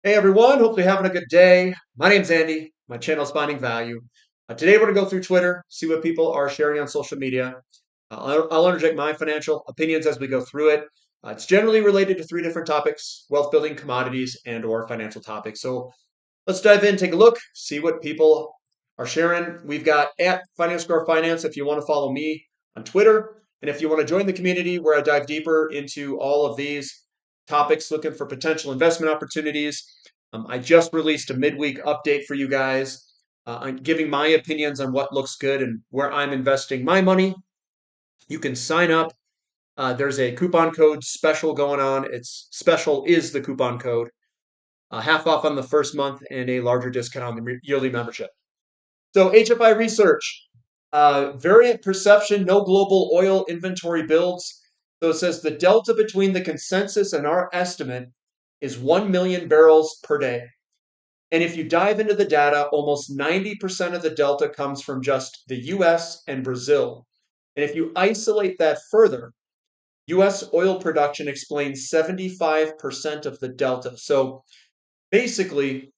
Hey everyone, hopefully having a good day. My name's Andy. My channel is Finding Value. Today we're going to go through Twitter, see what people are sharing on social media. I'll interject my financial opinions as we go through it. It's generally related to three different topics: wealth building, commodities, and/or financial topics. So let's dive in, take a look, see what people are sharing. We've got at Finance Score Finance if you want to follow me on Twitter. And if you want to join the community where I dive deeper into all of these topics, looking for potential investment opportunities. I just released a midweek update for you guys. I'm giving my opinions on what looks good and where I'm investing my money. You can sign up. There's a coupon code special going on. It's special is the coupon code. Half off on the first month and a larger discount on the yearly membership. So HFI research, variant perception, no global oil inventory builds. So it says the delta between the consensus and our estimate is 1 million barrels per day. And if you dive into the data, almost 90% of the delta comes from just the US and Brazil. And if you isolate that further, US oil production explains 75% of the delta. So basically,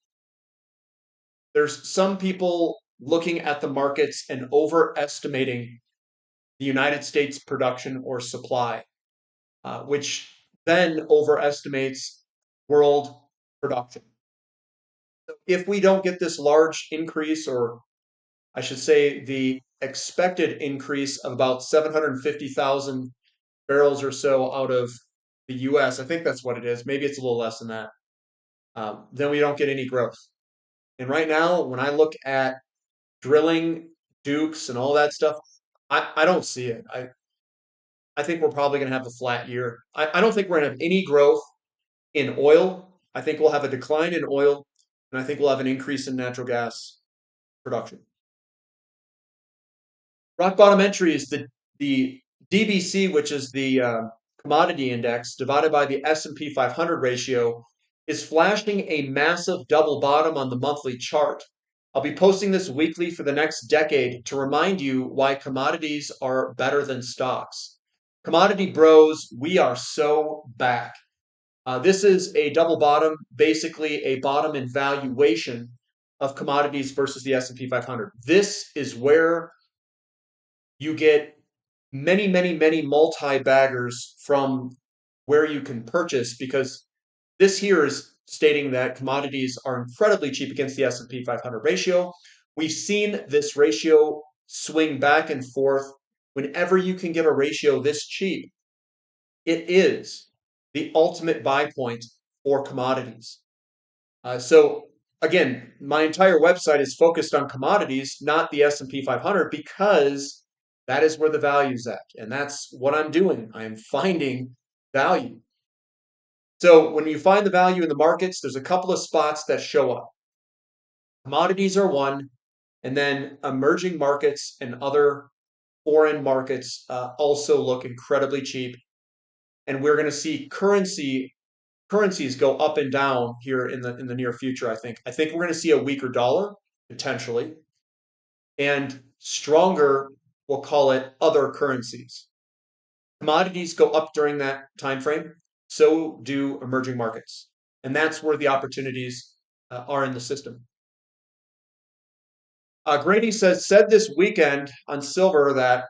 there's some people looking at the markets and overestimating the United States production or supply, which then overestimates world production. If we don't get this large increase, or I should say the expected increase of about 750,000 barrels or so out of the US, I think that's what it is. Maybe it's a little less than that. Then we don't get any growth. And right now, when I look at drilling, Dukes, and all that stuff, I don't see it. I think we're probably going to have a flat year. I don't think we're going to have any growth in oil. I think we'll have a decline in oil, and I think we'll have an increase in natural gas production. Rock bottom entry is the DBC, which is the commodity index, divided by the S&P 500 ratio, is flashing a massive double bottom on the monthly chart. I'll be posting this weekly for the next decade to remind you why commodities are better than stocks. Commodity bros, we are so back. This is a double bottom, basically a bottom in valuation of commodities versus the S&P 500. This is where you get many, many, many multi-baggers from where you can purchase, because this here is stating that commodities are incredibly cheap against the S&P 500 ratio. We've seen this ratio swing back and forth. Whenever you can get a ratio this cheap, it is the ultimate buy point for commodities. So again, my entire website is focused on commodities, not the S&P 500, because that is where the value's at. And that's what I'm doing. I am finding value. So when you find the value in the markets, there's a couple of spots that show up. Commodities are one, and then emerging markets and other foreign markets also look incredibly cheap. And we're going to see currencies go up and down here in the near future. I think we're going to see a weaker dollar potentially, and stronger, we'll call it, other currencies. Commodities go up during that time frame, so do emerging markets, and that's where the opportunities are in the system. Grady said this weekend on silver that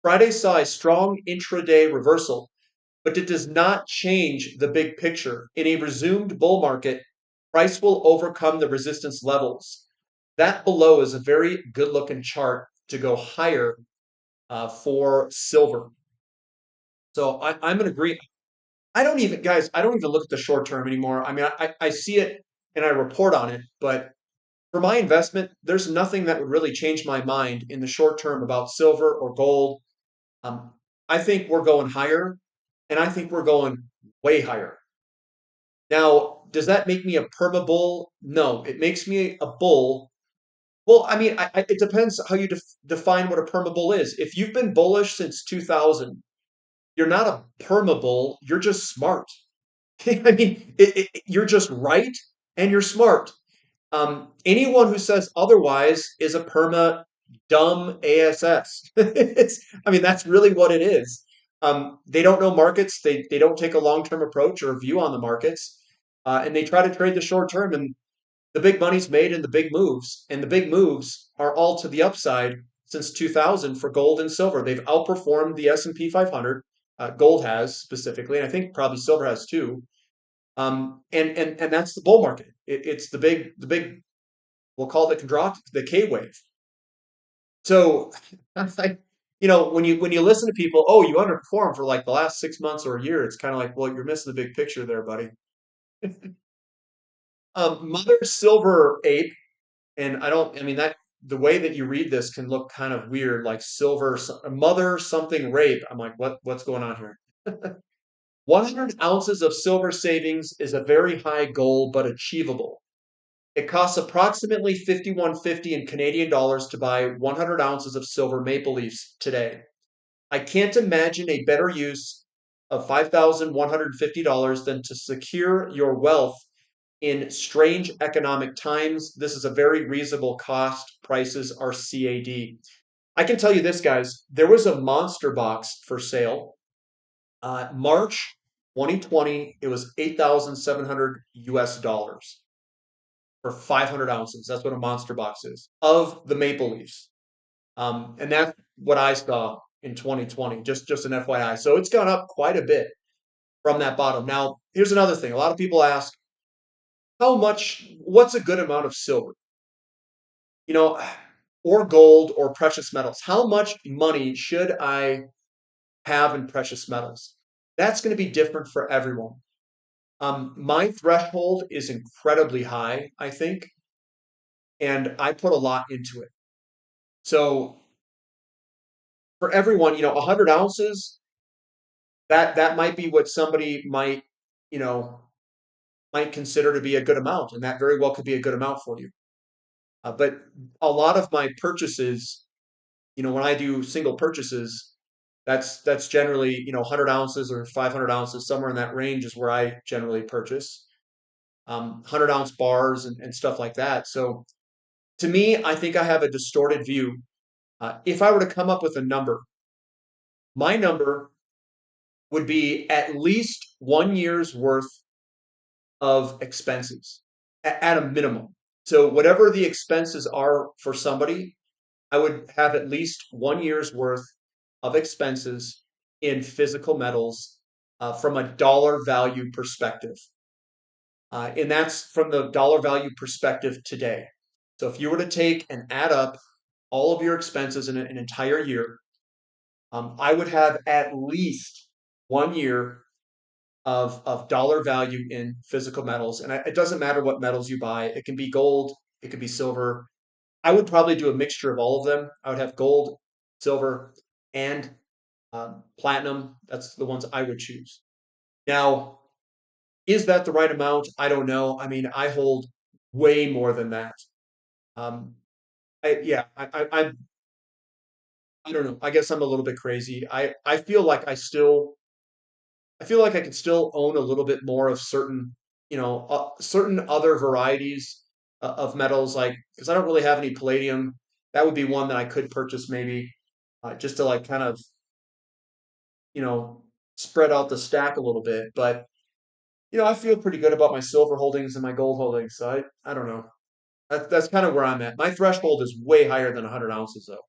Friday saw a strong intraday reversal, but it does not change the big picture. In a resumed bull market, price will overcome the resistance levels. That below is a very good looking chart to go higher for silver. So I'm going to agree. Guys, I don't even look at the short term anymore. I mean, I see it and I report on it, but for my investment, there's nothing that would really change my mind in the short term about silver or gold. I think we're going higher, and I think we're going way higher. Now, does that make me a perma bull? No, it makes me a bull. Well, I mean, it depends how you define what a perma bull is. If you've been bullish since 2000, you're not a perma bull. You're just smart. I mean, you're just right and you're smart. Anyone who says otherwise is a perma dumb ASS. I mean, that's really what it is. They don't know markets. They don't take a long-term approach or view on the markets. and they try to trade the short term, and the big money's made in the big moves, and the big moves are all to the upside since 2000 for gold and silver. They've outperformed the S&P 500. Gold has specifically, and I think probably silver has too. And that's the bull market. It's the big. We'll call it the K wave. So, I, when you listen to people, oh, you underperformed for like the last 6 months or a year, it's kind of like, well, you're missing the big picture there, buddy. Mother Silver Ape, and I mean that the way that you read this can look kind of weird, like mother something rape. I'm like, what's going on here? 100 ounces of silver savings is a very high goal, but achievable. It costs approximately 51.50 in Canadian dollars to buy 100 ounces of silver maple leafs today. I can't imagine a better use of $5,150 than to secure your wealth in strange economic times. This is a very reasonable cost. Prices are CAD. I can tell you this, guys. There was a monster box for sale. March 2020, it was 8,700 US dollars for 500 ounces. That's what a monster box is of the maple leaves. And that's what I saw in 2020, just an FYI. So it's gone up quite a bit from that bottom. Now, here's another thing. A lot of people ask, what's a good amount of silver? You know, or gold or precious metals. How much money should I have in precious metals? That's going to be different for everyone. My threshold is incredibly high, I think, and I put a lot into it. So for everyone, 100 ounces, that might be what somebody you know, might consider to be a good amount, and that very well could be a good amount for you. But a lot of my purchases, when I do single purchases, that's generally, 100 ounces or 500 ounces, somewhere in that range is where I generally purchase. 100-ounce bars and stuff like that. So to me, I think I have a distorted view. If I were to come up with a number, my number would be at least 1 year's worth of expenses at a minimum. So whatever the expenses are for somebody, I would have at least 1 year's worth of expenses in physical metals from a dollar value perspective. And that's from the dollar value perspective today. So if you were to take and add up all of your expenses in an entire year, I would have at least 1 year of dollar value in physical metals. And it doesn't matter what metals you buy. It can be gold, it could be silver. I would probably do a mixture of all of them. I would have gold, silver, and platinum. That's the ones I would choose. Now, is that the right amount? I don't know. I mean, I hold way more than that. Um, yeah, I don't know. I guess I'm a little bit crazy. I feel like I feel like I could still own a little bit more of certain other varieties of metals, like because I don't really have any palladium. That would be one that I could purchase maybe, just to like kind of you know spread out the stack a little bit. But I feel pretty good about my silver holdings and my gold holdings. So I don't know. That's kind of where I'm at. My threshold is way higher than 100 ounces, though.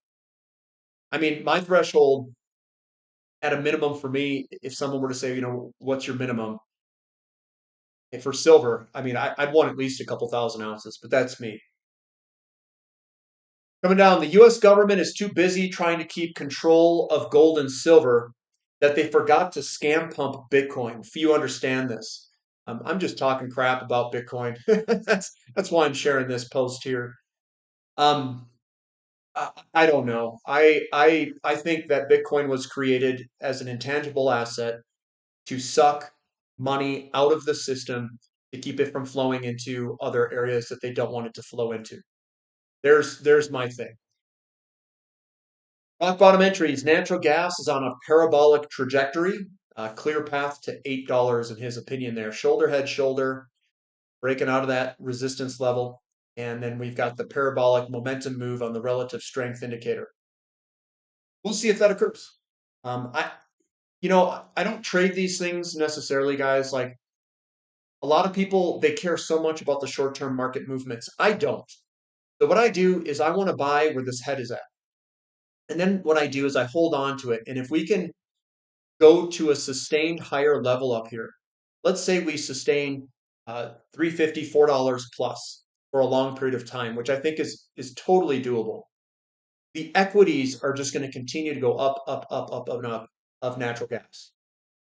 I mean, my threshold at a minimum for me, if someone were to say, what's your minimum? And for silver, I mean, I'd want at least a couple thousand ounces, but that's me. Coming down, the US government is too busy trying to keep control of gold and silver that they forgot to scam pump Bitcoin. Few understand this. I'm just talking crap about Bitcoin. That's why I'm sharing this post here. Um, I don't know. I think that Bitcoin was created as an intangible asset to suck money out of the system to keep it from flowing into other areas that they don't want it to flow into. There's my thing. Rock bottom entries. Natural gas is on a parabolic trajectory. Clear path to $8 in his opinion there. Shoulder, head, shoulder, breaking out of that resistance level. And then we've got the parabolic momentum move on the relative strength indicator. We'll see if that occurs. I don't trade these things necessarily, guys. Like A lot of people, they care so much about the short-term market movements. I don't. So what I do is I want to buy where this head is at. And then what I do is I hold on to it. And if we can go to a sustained higher level up here, let's say we sustain 350, $4 plus for a long period of time, which I think is totally doable. The equities are just going to continue to go up, up, up, up, up, and up of natural gas.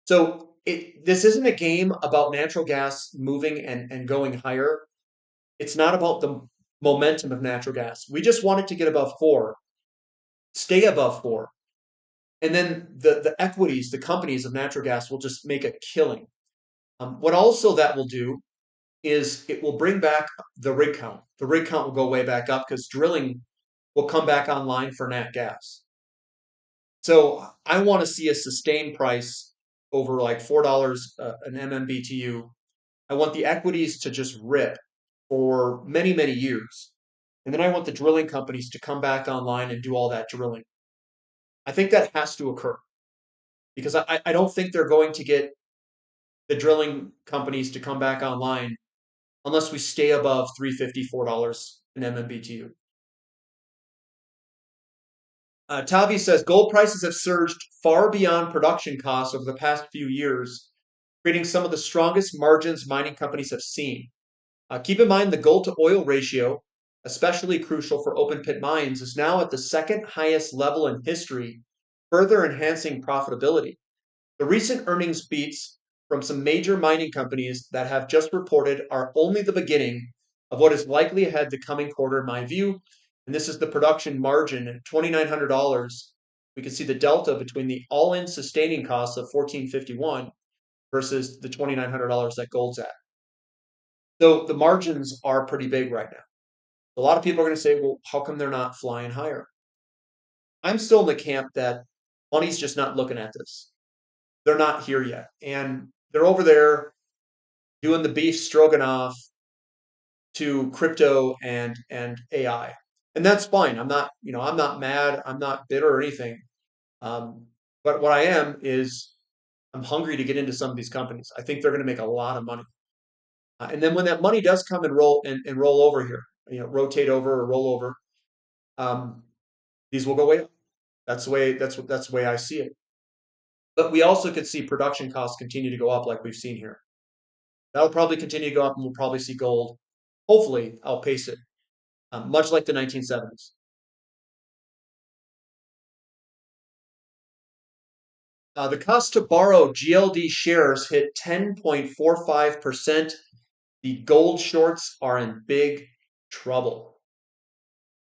So this isn't a game about natural gas moving and going higher. It's not about the momentum of natural gas. We just want it to get above 4, stay above 4. And then the equities, the companies of natural gas will just make a killing. What also that will do is it will bring back the rig count. The rig count will go way back up because drilling will come back online for nat gas. So I want to see a sustained price over like $4 an MMBTU. I want the equities to just rip for many, many years. And then I want the drilling companies to come back online and do all that drilling. I think that has to occur because I don't think they're going to get the drilling companies to come back online unless we stay above $3.50, $4 an MMBTU. Tavi says gold prices have surged far beyond production costs over the past few years, creating some of the strongest margins mining companies have seen. Keep in mind the gold to oil ratio, especially crucial for open pit mines, is now at the second highest level in history, further enhancing profitability. The recent earnings beats from some major mining companies that have just reported are only the beginning of what is likely ahead the coming quarter, in my view. And this is the production margin at $2,900. We can see the delta between the all-in sustaining costs of $1,451 versus the $2,900 that gold's at. So the margins are pretty big right now. A lot of people are going to say, well, how come they're not flying higher? I'm still in the camp that money's just not looking at this. They're not here yet. And they're over there doing the beef stroganoff to crypto and AI. And that's fine. I'm not mad. I'm not bitter or anything. But what I am is I'm hungry to get into some of these companies. I think they're going to make a lot of money. And then when that money does come and roll over here, rotate over or roll over, these will go way up. That's the way I see it. But we also could see production costs continue to go up like we've seen here. That'll probably continue to go up, and we'll probably see gold, hopefully, outpace it, much like the 1970s. The cost to borrow GLD shares hit 10.45%. The gold shorts are in big trouble.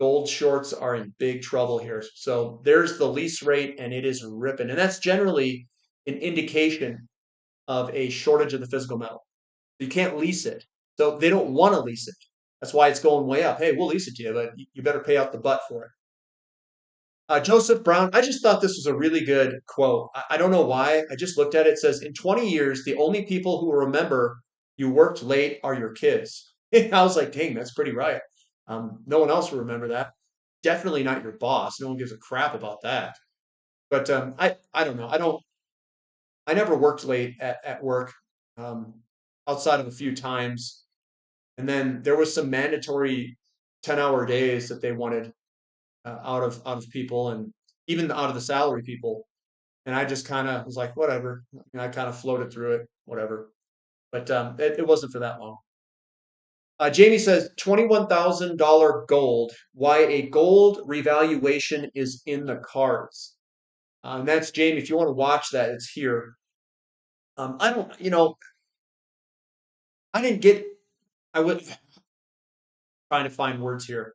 Gold shorts are in big trouble here. So there's the lease rate, and it is ripping. And that's generally an indication of a shortage of the physical metal. You can't lease it. So they don't want to lease it. That's why it's going way up. Hey, we'll lease it to you, but you better pay out the butt for it. Joseph Brown, I just thought this was a really good quote. I don't know why. I just looked at it. It says, in 20 years, the only people who will remember you worked late are your kids. I was like, dang, that's pretty right. No one else will remember that. Definitely not your boss. No one gives a crap about that. But I don't know. I never worked late at work outside of a few times. And then there was some mandatory 10-hour days that they wanted out of people and even out of the salary people. And I just kind of was like, whatever. I kind of floated through it, whatever. But it wasn't for that long. Jamie says $21,000 gold. Why a gold revaluation is in the cards. And that's Jamie. If you want to watch that, it's here. I don't, I didn't get. I was trying to find words here.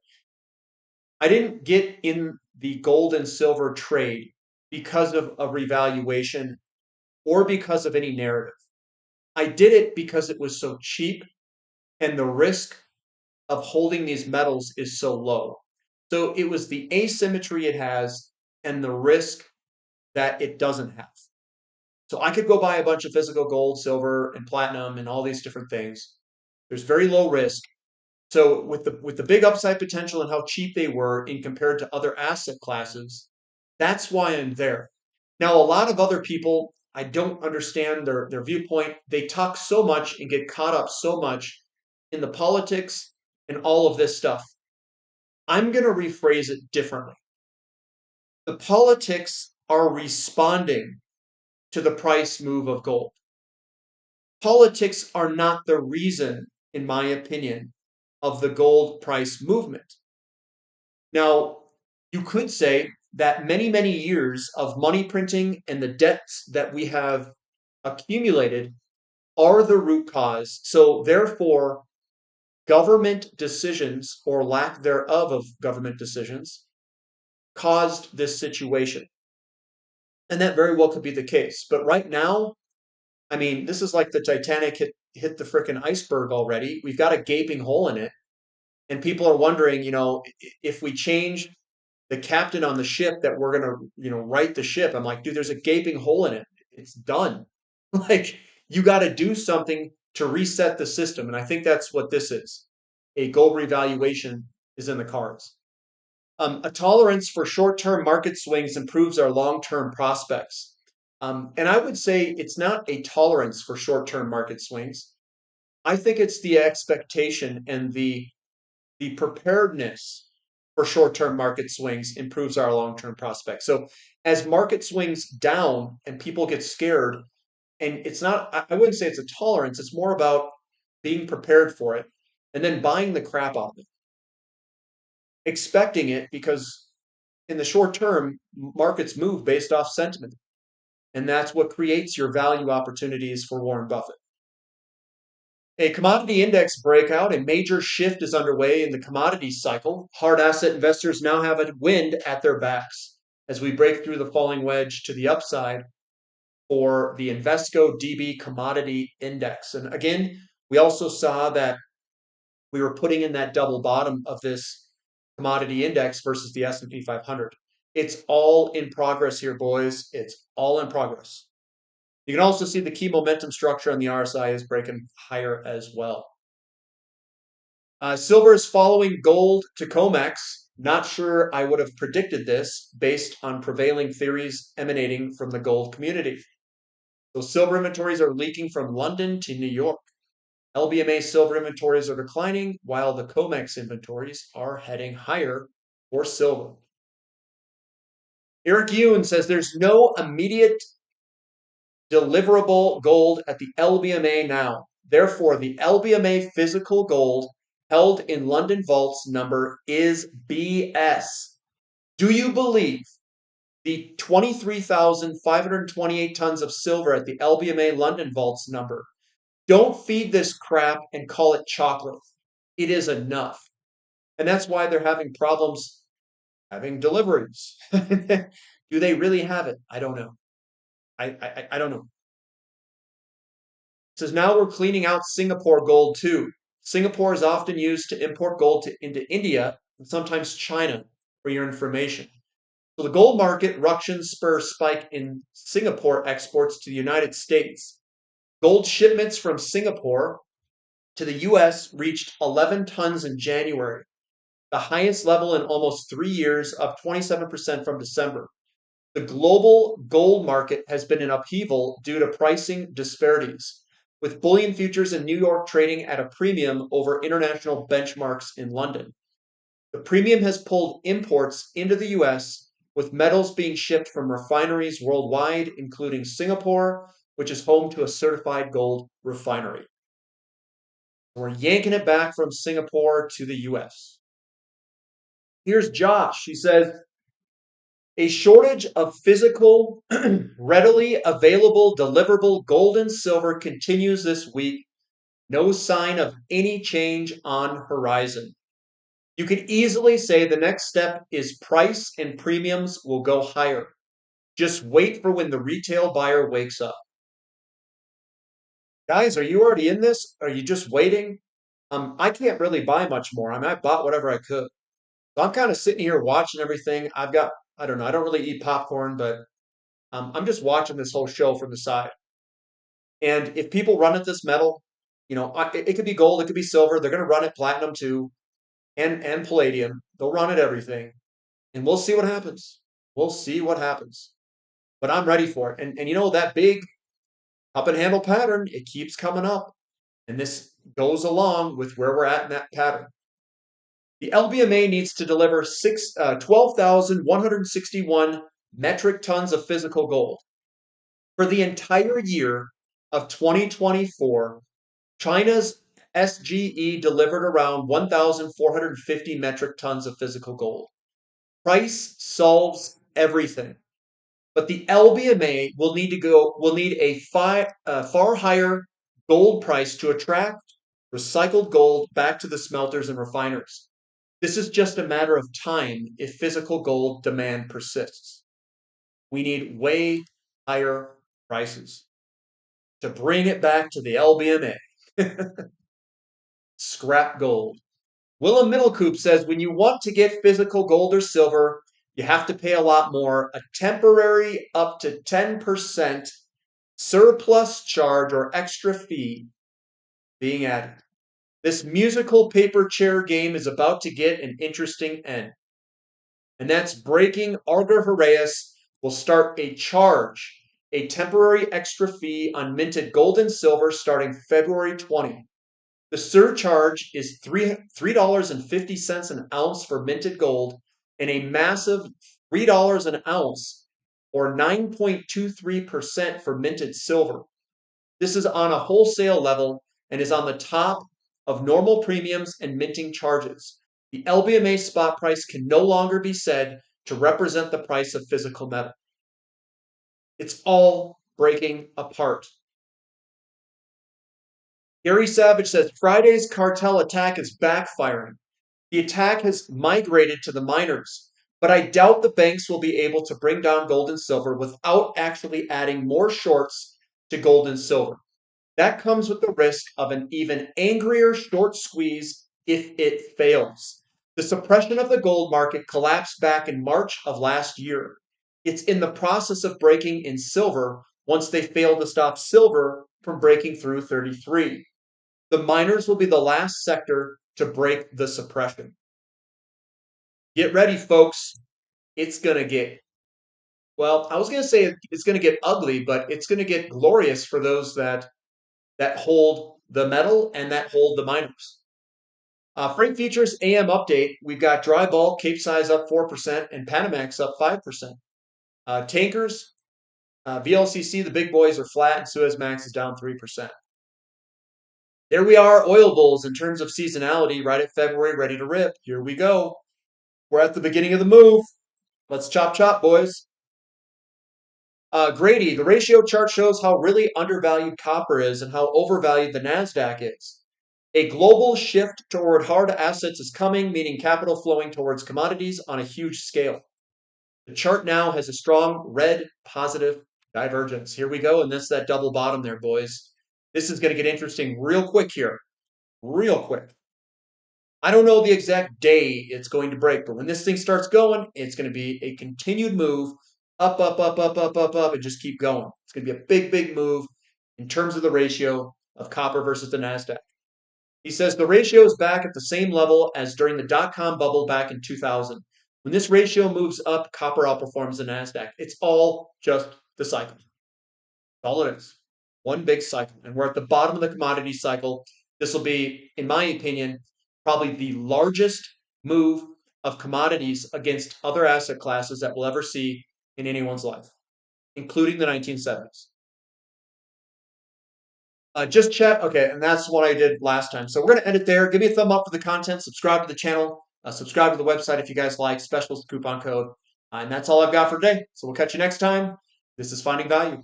I didn't get in the gold and silver trade because of a revaluation or because of any narrative. I did it because it was so cheap and the risk of holding these metals is so low. So it was the asymmetry it has and the risk that it doesn't have. So I could go buy a bunch of physical gold, silver, and platinum and all these different things. There's very low risk. So with the big upside potential and how cheap they were in compared to other asset classes, that's why I'm there. Now, a lot of other people I don't understand their viewpoint. They talk so much and get caught up so much in the politics and all of this stuff. I'm going to rephrase it differently. The politics are responding to the price move of gold. Politics are not the reason, in my opinion, of the gold price movement. Now, you could say that many, many years of money printing and the debts that we have accumulated are the root cause. So, therefore, government decisions or lack thereof of government decisions caused this situation. And that very well could be the case. But right now, I mean, this is like the Titanic hit the frickin' iceberg already. We've got a gaping hole in it. And people are wondering, if we change the captain on the ship that we're going to, right the ship. I'm like, dude, there's a gaping hole in it. It's done. Like, you got to do something to reset the system. And I think that's what this is. A gold revaluation is in the cards. A tolerance for short-term market swings improves our long-term prospects. And I would say it's not a tolerance for short-term market swings. I think it's the expectation and the preparedness for short-term market swings improves our long-term prospects. So as market swings down and people get scared, and it's not, I wouldn't say it's a tolerance, it's more about being prepared for it and then buying the crap out of it, expecting it because in the short term, markets move based off sentiment. And that's what creates your value opportunities for Warren Buffett. A commodity index breakout, a major shift is underway in the commodities cycle. Hard asset investors now have a wind at their backs as we break through the falling wedge to the upside for the Invesco DB commodity index. And again, we also saw that we were putting in that double bottom of this commodity index versus the S&P 500. It's all in progress here, boys. It's all in progress. You can also see the key momentum structure on the RSI is breaking higher as well. Silver is following gold to COMEX. Not sure I would have predicted this based on prevailing theories emanating from the gold community. So silver inventories are leaking from London to New York. LBMA silver inventories are declining while the COMEX inventories are heading higher for silver. Eric Yoon says there's no immediate deliverable gold at the LBMA now. Therefore, the LBMA physical gold held in London vaults number is BS. Do you believe the 23,528 tons of silver at the LBMA London vaults number? Don't feed this crap and call it chocolate. It is enough. And that's why they're having problems having deliveries. Do they really have it? I don't know. I don't know. It says now we're cleaning out Singapore gold too. Singapore is often used to import gold into India and sometimes China, for your information. So the gold market ruction spurs spike in Singapore exports to the United States. Gold shipments from Singapore to the US reached 11 tons in January, the highest level in almost 3 years, up 27% from December. The global gold market has been in upheaval due to pricing disparities, with bullion futures in New York trading at a premium over international benchmarks in London. The premium has pulled imports into the US, with metals being shipped from refineries worldwide, including Singapore, which is home to a certified gold refinery. We're yanking it back from Singapore to the US. Here's Josh. He says, a shortage of physical, readily available, deliverable gold and silver continues this week. No sign of any change on horizon. You could easily say the next step is price and premiums will go higher. Just wait for when the retail buyer wakes up. Guys, are you already in this? Are you just waiting? I can't really buy much more. I mean, I bought whatever I could. So I'm kind of sitting here watching everything. I don't know, I don't really eat popcorn, but I'm just watching this whole show from the side. And if people run at this metal, it could be gold, it could be silver. They're going to run it platinum too, and palladium. They'll run at everything, and we'll see what happens. We'll see what happens. but I'm ready for it. And you know, that big up and handle pattern, it keeps coming up. And this goes along with where we're at in that pattern. The LBMA needs to deliver 12,161 metric tons of physical gold. For the entire year of 2024, China's SGE delivered around 1,450 metric tons of physical gold. Price solves everything. But the LBMA will need a far higher gold price to attract recycled gold back to the smelters and refiners. This is just a matter of time if physical gold demand persists. We need way higher prices to bring it back to the LBMA. Scrap gold. Willem Middlecoop says when you want to get physical gold or silver, you have to pay a lot more. A temporary up to 10% surplus charge or extra fee being added. This musical paper chair game is about to get an interesting end. And that's breaking Arger Haraeus will start a charge, a temporary extra fee on minted gold and silver starting February 20. The surcharge is $3.50 an ounce for minted gold and a massive $3 an ounce or 9.23% for minted silver. This is on a wholesale level and is on the top of normal premiums and minting charges. The LBMA spot price can no longer be said to represent the price of physical metal. It's all breaking apart. Gary Savage says Friday's cartel attack is backfiring. The attack has migrated to the miners, but I doubt the banks will be able to bring down gold and silver without actually adding more shorts to gold and silver. That comes with the risk of an even angrier short squeeze if it fails. The suppression of the gold market collapsed back in March of last year. It's in the process of breaking in silver once they failed to stop silver from breaking through 33. The miners will be the last sector to break the suppression. Get ready, folks. It's going to get, well, I was going to say it's going to get ugly, but it's going to get glorious for those that hold the metal and that hold the miners. Freight futures AM update. We've got dry bulk, Capesize up 4% and Panamax up 5%. Tankers, VLCC, the big boys are flat and Suezmax is down 3%. There we are, oil bulls in terms of seasonality, right at February, ready to rip. Here we go. We're at the beginning of the move. Let's chop chop, boys. Grady, the ratio chart shows how really undervalued copper is and how overvalued the NASDAQ is. A global shift toward hard assets is coming, meaning capital flowing towards commodities on a huge scale. The chart now has a strong red positive divergence. Here we go, and this is that double bottom there, boys. This is going to get interesting real quick here. Real quick. I don't know the exact day it's going to break, but when this thing starts going, it's going to be a continued move up, up, up, up, up, up, up, and just keep going. It's going to be a big, big move in terms of the ratio of copper versus the NASDAQ. He says the ratio is back at the same level as during the dot-com bubble back in 2000. When this ratio moves up, copper outperforms the NASDAQ. It's all just the cycle. That's all it is. One big cycle. And we're at the bottom of the commodity cycle. This will be, in my opinion, probably the largest move of commodities against other asset classes that we'll ever see in anyone's life, including the 1970s. Just chat. Okay, and that's what I did last time. So we're going to end it there. Give me a thumb up for the content. Subscribe to the channel. Subscribe to the website if you guys like. Specials coupon code. And that's all I've got for today. So we'll catch you next time. This is Finding Value.